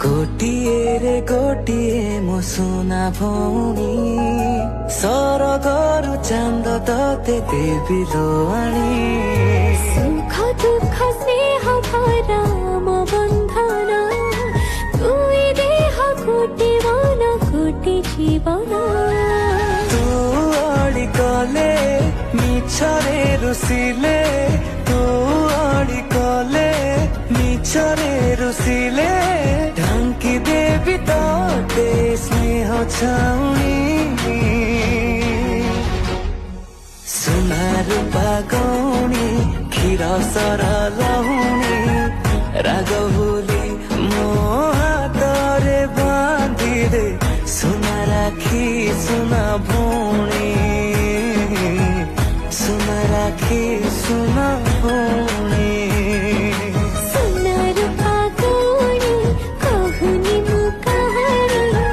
गोटिए रे गोटिए मो सुना भौणी सरगरु चांद तते देवी लोवाणी सुख दुख स्नेह भरा मो बंधन तुई देह कोटि मन कोटि जीवन तू अड़ी कले मिछरे रुसिले तू अड़ी कले मिछरे रुसिले ढांकी देवी तते स्नेह छाउणी सुनार पागौणी क्षीर सर लहुणी राग भूली मो हातरे बांधी दे सुना राखी सुना भौणी सुना राखी सुना भौणी सुनार फागुणी कहुनी मु कहानी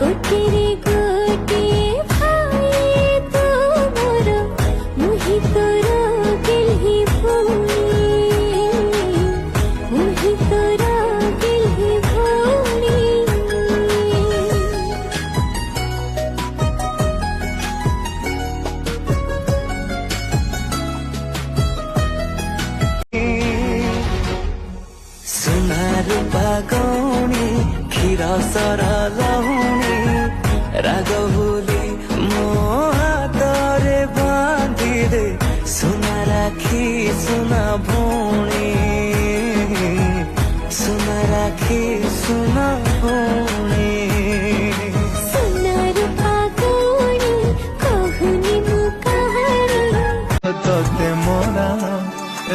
कोटि रे कोटि भाई तू मोर मुहि तोर गिल्ही भौणी मुहि तोर गिल्ही भौणी सुनार पागौणी क्षीर सर लहुणी राग भूली मो हातरे बांधी दे सुना राखी सुना भौणी सुना राखी सुना भौणी सुनार फागुणी कहुनी मु कहानी तोते मोरा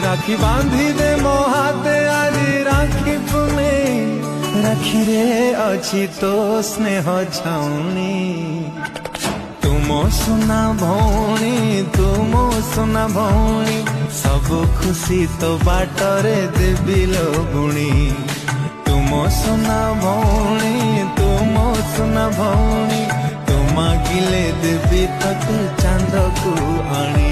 राखी बांधी दे मो हाथे आजी राखी पुने राखी रे अछि तो स्नेह छाउणी तुमो सुना भौणी तुमो सुना भौणी सब खुशी तो बाटरे देवी लोगुणी तुमो सुना भौणी तुमो सुना भौणी तुमा गिले देवी तते चांद को आनी